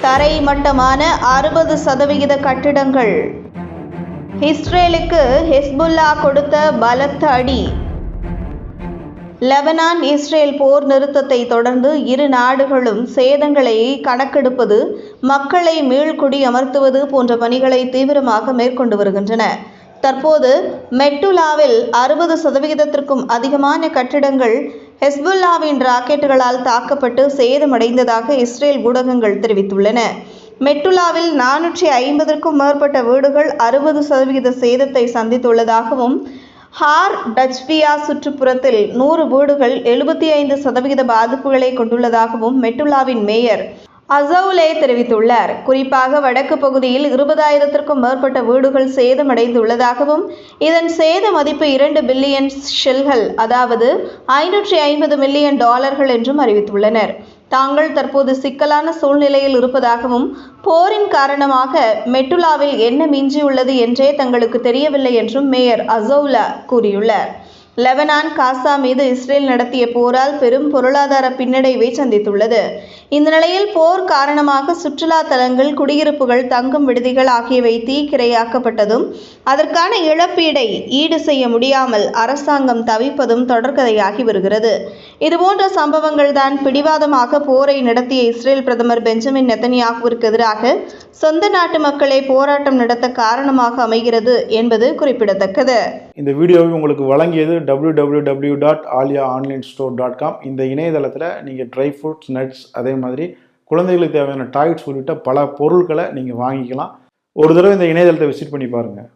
தரை மட்டமான 60% கட்டிடங்கள். இஸ்ரேலுக்கு ஹெஸ்புல்லா கொடுத்த பலத்த அடி. லெபனான் இஸ்ரேல் போர் நிறுத்தத்தை தொடர்ந்து இரு நாடுகளும் சேதங்களை கணக்கெடுப்பது, மக்களை மீள்குடியமர்த்துவது போன்ற பணிகளை தீவிரமாக மேற்கொண்டு வருகின்றன. தற்போது மெட்டுலாவில் 60%த்திற்கும் அதிகமான கட்டிடங்கள் ஹெஸ்புல்லாவின் ராக்கெட்டுகளால் தாக்கப்பட்டு சேதமடைந்ததாக இஸ்ரேல் ஊடகங்கள் தெரிவித்துள்ளன. மெட்டுலாவில் 450க்கும் மேற்பட்ட வீடுகள் 60% சேதத்தை சந்தித்துள்ளதாகவும், ஹார் டச்பியா சுற்றுப்புறத்தில் 100 வீடுகள் 75% பாதிப்புகளை கொண்டுள்ளதாகவும் மெட்டுலாவின் மேயர் அசௌலே தெரிவித்துள்ளார். குறிப்பாக வடக்கு பகுதியில் 20,000த்திற்கும் மேற்பட்ட வீடுகள் சேதமடைந்துள்ளதாகவும், இதன் சேத மதிப்பு 2 பில்லியன் ஷெல்கள், அதாவது $550 மில்லியன் என்றும் அறிவித்துள்ளனர். தாங்கள் தற்போது சிக்கலான சூழ்நிலையில் இருப்பதாகவும், போரின் காரணமாக மெட்டுலாவில் என்ன மிஞ்சியுள்ளது என்றே தங்களுக்கு தெரியவில்லை என்றும் மேயர் அசௌலா கூறியுள்ளார். லெபனான் காசா மீது இஸ்ரேல் நடத்திய போரால் பெரும் பொருளாதார பின்னடைவை சந்தித்துள்ளது. இந்த நிலையில் போர் காரணமாக சுற்றுலா தலங்கள், குடியிருப்புகள், தங்கும் விடுதிகள் ஆகியவை தீக்கிரையாக்கப்பட்டதும், அதற்கான இழப்பீடை ஈடு செய்ய முடியாமல் அரசாங்கம் தவிப்பதும் தொடர்கதையாகி வருகிறது. இதுபோன்ற சம்பவங்கள் தான் பிடிவாதமாக போரை நடத்திய இஸ்ரேல் பிரதமர் பெஞ்சமின் நெதன்யாகுவிற்கு எதிராக சொந்த நாட்டு மக்களை போராட்டம் நடத்த காரணமாக அமைகிறது என்பது குறிப்பிடத்தக்கது. இந்த வீடியோவை உங்களுக்கு வழங்கியது www.aliaonlinestore.com. இந்த இணையதளத்தில் நீங்கள் ட்ரை ஃப்ரூட்ஸ், நட்ஸ், அதே மாதிரி குழந்தைகளுக்கு தேவையான டாய்ஸ் உள்ளிட்ட பல பொருட்களை நீங்கள் வாங்கிக்கலாம். ஒரு தடவை இந்த இணையதளத்தை விசிட் பண்ணி பாருங்கள்.